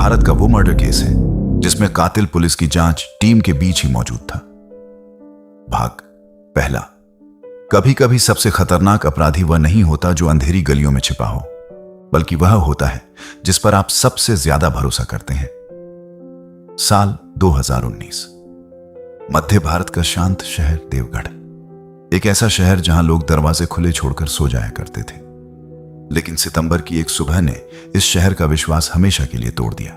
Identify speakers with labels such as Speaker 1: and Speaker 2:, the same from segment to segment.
Speaker 1: भारत का वो murder case है जिसमें कातिल पुलिस की जांच टीम के बीच ही मौजूद था। भाग पहला। कभी कभी सबसे खतरनाक अपराधी वह नहीं होता जो अंधेरी गलियों में छिपा हो, बल्कि वह होता है जिस पर आप सबसे ज्यादा भरोसा करते हैं। साल 2019। मध्य भारत का शांत शहर देवगढ़, एक ऐसा शहर जहां लोग दरवाजे खुले छोड़कर सो जाया करते थे। लेकिन सितंबर की एक सुबह ने इस शहर का विश्वास हमेशा के लिए तोड़ दिया।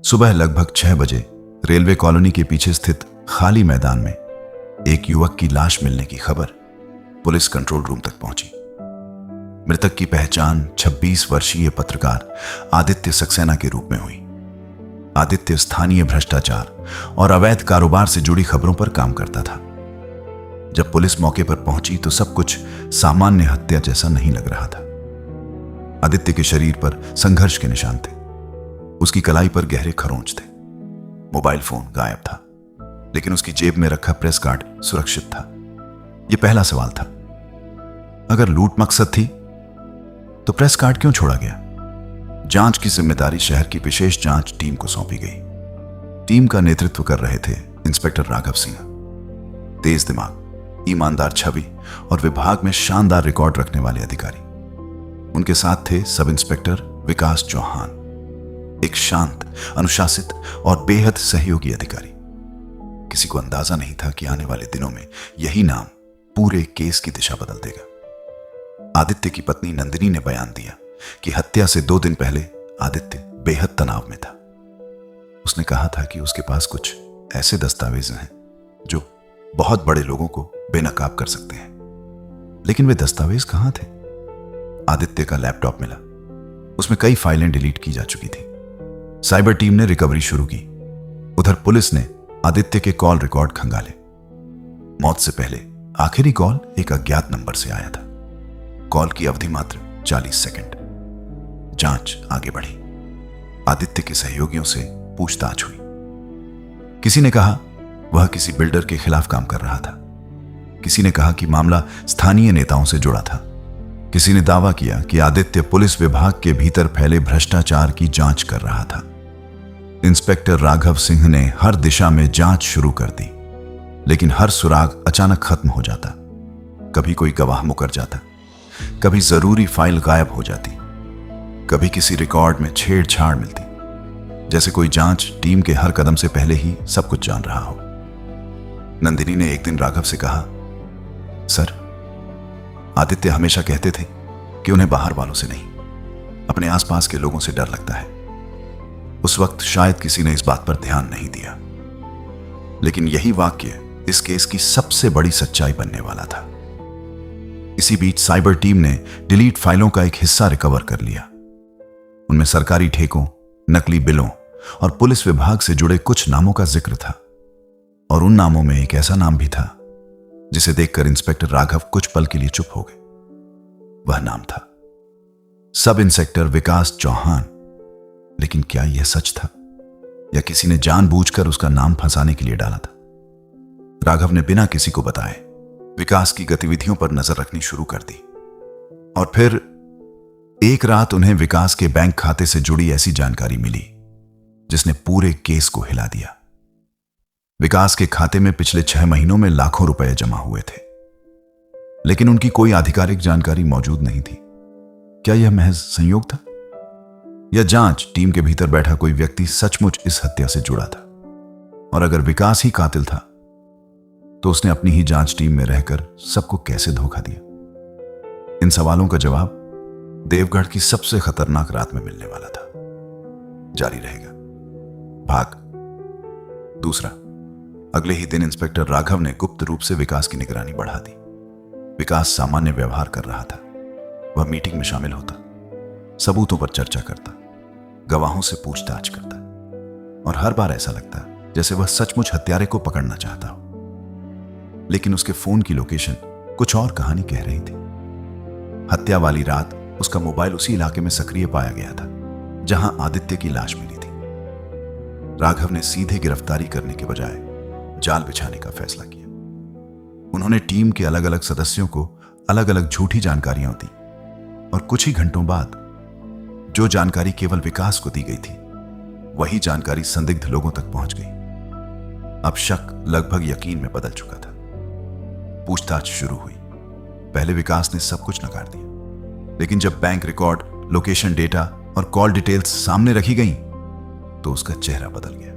Speaker 1: सुबह लगभग 6 बजे रेलवे कॉलोनी के पीछे स्थित खाली मैदान में एक युवक की लाश मिलने की खबर पुलिस कंट्रोल रूम तक पहुंची। मृतक की पहचान 26 वर्षीय पत्रकार आदित्य सक्सेना के रूप में हुई। आदित्य स्थानीय भ्रष्टाचार और अवैध कारोबार से जुड़ी खबरों पर काम करता था। जब पुलिस मौके पर पहुंची तो सब कुछ सामान्य हत्या जैसा नहीं लग रहा था। आदित्य के शरीर पर संघर्ष के निशान थे, उसकी कलाई पर गहरे खरोंच थे। मोबाइल फोन गायब था, लेकिन उसकी जेब में रखा प्रेस कार्ड सुरक्षित था। यह पहला सवाल था, अगर लूट मकसद थी तो प्रेस कार्ड क्यों छोड़ा गया? जांच की जिम्मेदारी शहर की विशेष जांच टीम को सौंपी गई। टीम का नेतृत्व कर रहे थे इंस्पेक्टर राघव सिंह, तेज दिमाग, ईमानदार छवि और विभाग में शानदार रिकॉर्ड रखने वाले अधिकारी। उनके साथ थे सब इंस्पेक्टर विकास चौहान, एक शांत, अनुशासित और बेहद सहयोगी अधिकारी। किसी को अंदाजा नहीं था कि आने वाले दिनों में यही नाम पूरे केस की दिशा बदल देगा। आदित्य की पत्नी नंदिनी ने बयान दिया कि हत्या से 2 दिन पहले आदित्य बेहद तनाव में था। उसने कहा था कि उसके पास कुछ ऐसे दस्तावेज हैं जो बहुत बड़े लोगों को बेनकाब कर सकते हैं। लेकिन वे दस्तावेज कहां थे? आदित्य का लैपटॉप मिला, उसमें कई फाइलें डिलीट की जा चुकी थी। साइबर टीम ने रिकवरी शुरू की। उधर पुलिस ने आदित्य के कॉल रिकॉर्ड खंगाले। मौत से पहले आखिरी कॉल एक अज्ञात नंबर से आया था। कॉल की अवधि मात्र 40 सेकंड। जांच आगे बढ़ी। आदित्य के सहयोगियों से पूछताछ हुई। किसी ने कहा वह किसी बिल्डर के खिलाफ काम कर रहा था। किसी ने कहा कि मामला स्थानीय नेताओं से जुड़ा था। किसी ने दावा किया कि आदित्य पुलिस विभाग के भीतर फैले भ्रष्टाचार की जांच कर रहा था। इंस्पेक्टर राघव सिंह ने हर दिशा में जांच शुरू कर दी, लेकिन हर सुराग अचानक खत्म हो जाता। कभी कोई गवाह मुकर जाता, कभी जरूरी फाइल गायब हो जाती, कभी किसी रिकॉर्ड में छेड़छाड़ मिलती, जैसे कोई जांच टीम के हर कदम से पहले ही सब कुछ जान रहा हो। नंदिनी ने एक दिन राघव से कहा, सर, आदित्य हमेशा कहते थे कि उन्हें बाहर वालों से नहीं, अपने आसपास के लोगों से डर लगता है। उस वक्त शायद किसी ने इस बात पर ध्यान नहीं दिया, लेकिन यही वाक्य इस केस की सबसे बड़ी सच्चाई बनने वाला था। इसी बीच साइबर टीम ने डिलीट फाइलों का एक हिस्सा रिकवर कर लिया। उनमें सरकारी ठेकों, नकली बिलों और पुलिस विभाग से जुड़े कुछ नामों का जिक्र था। और उन नामों में एक ऐसा नाम भी था जिसे देखकर इंस्पेक्टर राघव कुछ पल के लिए चुप हो गए। वह नाम था सब इंस्पेक्टर विकास चौहान। लेकिन क्या यह सच था या किसी ने जानबूझकर उसका नाम फंसाने के लिए डाला था? राघव ने बिना किसी को बताए विकास की गतिविधियों पर नजर रखनी शुरू कर दी। और फिर एक रात उन्हें विकास के बैंक खाते से जुड़ी ऐसी जानकारी मिली जिसने पूरे केस को हिला दिया। विकास के खाते में पिछले 6 महीनों में लाखों रुपए जमा हुए थे, लेकिन उनकी कोई आधिकारिक जानकारी मौजूद नहीं थी। क्या यह महज संयोग था या जांच टीम के भीतर बैठा कोई व्यक्ति सचमुच इस हत्या से जुड़ा था? और अगर विकास ही कातिल था तो उसने अपनी ही जांच टीम में रहकर सबको कैसे धोखा दिया? इन सवालों का जवाब देवगढ़ की सबसे खतरनाक रात में मिलने वाला था। जारी रहेगा भाग दूसरा। अगले ही दिन इंस्पेक्टर राघव ने गुप्त रूप से विकास की निगरानी बढ़ा दी। विकास सामान्य व्यवहार कर रहा था। वह मीटिंग में शामिल होता, सबूतों पर चर्चा करता, गवाहों से पूछताछ करता, और हर बार ऐसा लगता जैसे वह सचमुच हत्यारे को पकड़ना चाहता हो। लेकिन उसके फोन की लोकेशन कुछ और कहानी कह रही थी। हत्या वाली रात उसका मोबाइल उसी इलाके में सक्रिय पाया गया था जहां आदित्य की लाश मिली थी। राघव ने सीधे गिरफ्तारी करने के बजाय जाल बिछाने का फैसला किया। उन्होंने टीम के अलग अलग सदस्यों को अलग अलग झूठी जानकारियां दी और कुछ ही घंटों बाद जो जानकारी केवल विकास को दी गई थी वही जानकारी संदिग्ध लोगों तक पहुंच गई। अब शक लगभग यकीन में बदल चुका था। पूछताछ शुरू हुई। पहले विकास ने सब कुछ नकार दिया, लेकिन जब बैंक रिकॉर्ड, लोकेशन डेटा और कॉल डिटेल्स सामने रखी गईं, तो उसका चेहरा बदल गया।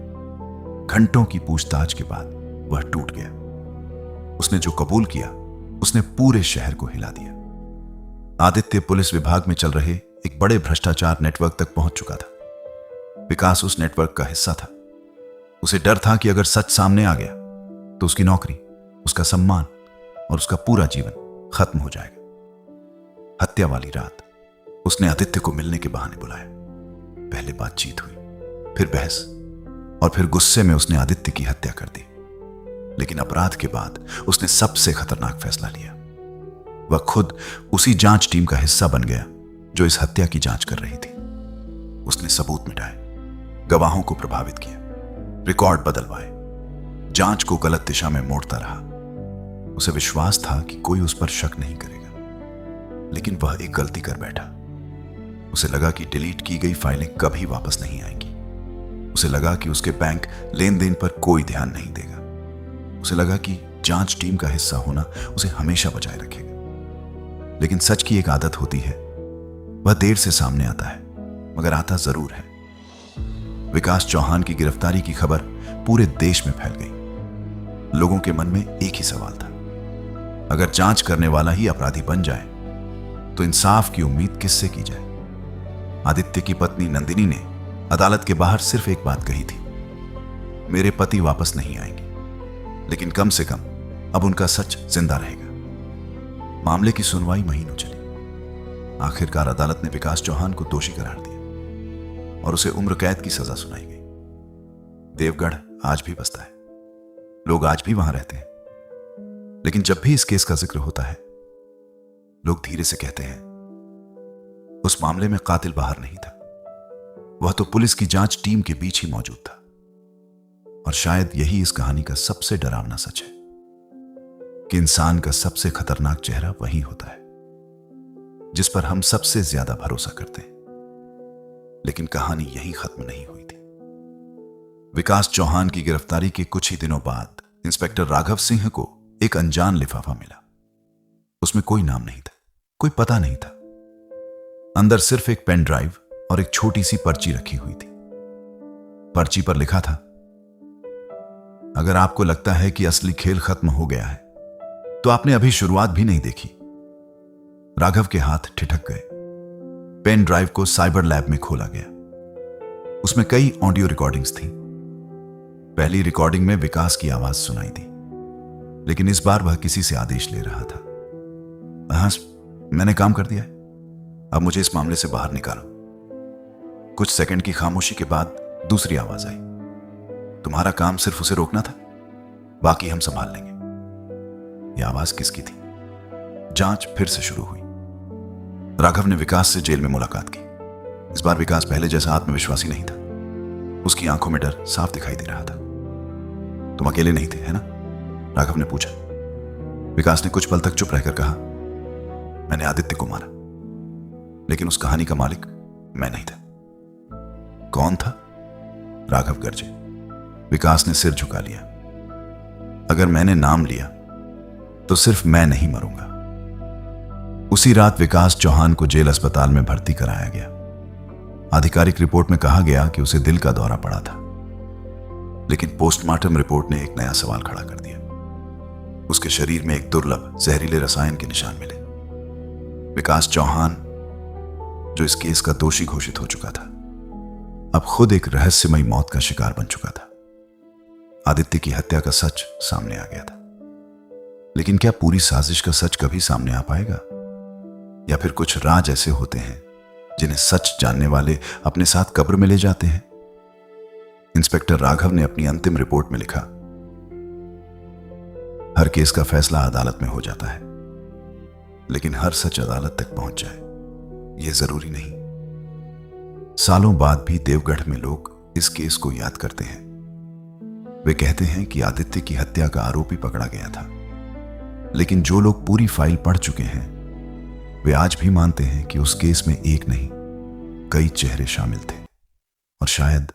Speaker 1: घंटों की पूछताछ के बाद वह टूट गया। उसने जो कबूल किया, उसने पूरे शहर को हिला दिया। आदित्य पुलिस विभाग में चल रहे एक बड़े भ्रष्टाचार नेटवर्क तक पहुंच चुका था। विकास उस नेटवर्क का हिस्सा था। उसे डर था कि अगर सच सामने आ गया तो उसकी नौकरी, उसका सम्मान और उसका पूरा जीवन खत्म हो जाएगा। हत्या वाली रात उसने आदित्य को मिलने के बहाने बुलाया। पहले बातचीत हुई, फिर बहस, और फिर गुस्से में उसने आदित्य की हत्या कर दी। लेकिन अपराध के बाद उसने सबसे खतरनाक फैसला लिया। वह खुद उसी जांच टीम का हिस्सा बन गया जो इस हत्या की जांच कर रही थी। उसने सबूत मिटाए, गवाहों को प्रभावित किया, रिकॉर्ड बदलवाए, जांच को गलत दिशा में मोड़ता रहा। उसे विश्वास था कि कोई उस पर शक नहीं करेगा, लेकिन वह एक गलती कर बैठा। उसे लगा कि डिलीट की गई फाइलें कभी वापस नहीं आएंगी। उसे लगा कि उसके बैंक लेन देन पर कोई ध्यान नहीं देगा। उसे लगा कि जांच टीम का हिस्सा होना उसे हमेशा बचाए रखेगा। लेकिन सच की एक आदत होती है, वह देर से सामने आता है, मगर आता जरूर है। विकास चौहान की गिरफ्तारी की खबर पूरे देश में फैल गई। लोगों के मन में एक ही सवाल था, अगर जांच करने वाला ही अपराधी बन जाए तो इंसाफ की उम्मीद किससे की जाए। आदित्य की पत्नी नंदिनी ने अदालत के बाहर सिर्फ एक बात कही थी, मेरे पति वापस नहीं आएंगे, लेकिन कम से कम अब उनका सच जिंदा रहेगा। मामले की सुनवाई महीनों चली। आखिरकार अदालत ने विकास चौहान को दोषी करार दिया और उसे उम्र कैद की सजा सुनाई गई। देवगढ़ आज भी बसता है, लोग आज भी वहां रहते हैं, लेकिन जब भी इस केस का जिक्र होता है, लोग धीरे से कहते हैं, उस मामले में कातिल बाहर नहीं था, वह तो पुलिस की जांच टीम के बीच ही मौजूद था। और शायद यही इस कहानी का सबसे डरावना सच है कि इंसान का सबसे खतरनाक चेहरा वही होता है जिस पर हम सबसे ज्यादा भरोसा करते हैं। लेकिन कहानी यही खत्म नहीं हुई थी। विकास चौहान की गिरफ्तारी के कुछ ही दिनों बाद इंस्पेक्टर राघव सिंह को एक अनजान लिफाफा मिला। उसमें कोई नाम नहीं था, कोई पता नहीं था। अंदर सिर्फ एक पेन ड्राइव और एक छोटी सी पर्ची रखी हुई थी। पर्ची पर लिखा था, अगर आपको लगता है कि असली खेल खत्म हो गया है तो आपने अभी शुरुआत भी नहीं देखी। राघव के हाथ ठिठक गए। पेन ड्राइव को साइबर लैब में खोला गया। उसमें कई ऑडियो रिकॉर्डिंग्स थी। पहली रिकॉर्डिंग में विकास की आवाज सुनाई दी, लेकिन इस बार वह किसी से आदेश ले रहा था। हाँ, मैंने काम कर दिया है, अब मुझे इस मामले से बाहर निकालो। कुछ सेकंड की खामोशी के बाद दूसरी आवाज आई, तुम्हारा काम सिर्फ उसे रोकना था, बाकी हम संभाल लेंगे। यह आवाज किसकी थी? जांच फिर से शुरू हुई। राघव ने विकास से जेल में मुलाकात की। इस बार विकास पहले जैसा आत्मविश्वासी नहीं था। उसकी आंखों में डर साफ दिखाई दे रहा था। तुम अकेले नहीं थे, है ना? राघव ने पूछा। विकास ने कुछ पल तक चुप रहकर कहा, मैंने आदित्य को मारा, लेकिन उस कहानी का मालिक मैं नहीं था। कौन था? राघव गरजे। विकास ने सिर झुका लिया। अगर मैंने नाम लिया तो सिर्फ मैं नहीं मरूंगा। उसी रात विकास चौहान को जेल अस्पताल में भर्ती कराया गया। आधिकारिक रिपोर्ट में कहा गया कि उसे दिल का दौरा पड़ा था, लेकिन पोस्टमार्टम रिपोर्ट ने एक नया सवाल खड़ा कर दिया। उसके शरीर में एक दुर्लभ जहरीले रसायन के निशान मिले। विकास चौहान, जो इस केस का दोषी घोषित हो चुका था, अब खुद एक रहस्यमयी मौत का शिकार बन चुका था। आदित्य की हत्या का सच सामने आ गया था, लेकिन क्या पूरी साजिश का सच कभी सामने आ पाएगा? या फिर कुछ राज ऐसे होते हैं जिन्हें सच जानने वाले अपने साथ कब्र में ले जाते हैं? इंस्पेक्टर राघव ने अपनी अंतिम रिपोर्ट में लिखा, हर केस का फैसला अदालत में हो जाता है, लेकिन हर सच अदालत तक पहुंच जाए यह जरूरी नहीं। सालों बाद भी देवगढ़ में लोग इस केस को याद करते हैं। वे कहते हैं कि आदित्य की हत्या का आरोपी पकड़ा गया था, लेकिन जो लोग पूरी फाइल पढ़ चुके हैं वे आज भी मानते हैं कि उस केस में एक नहीं, कई चेहरे शामिल थे, और शायद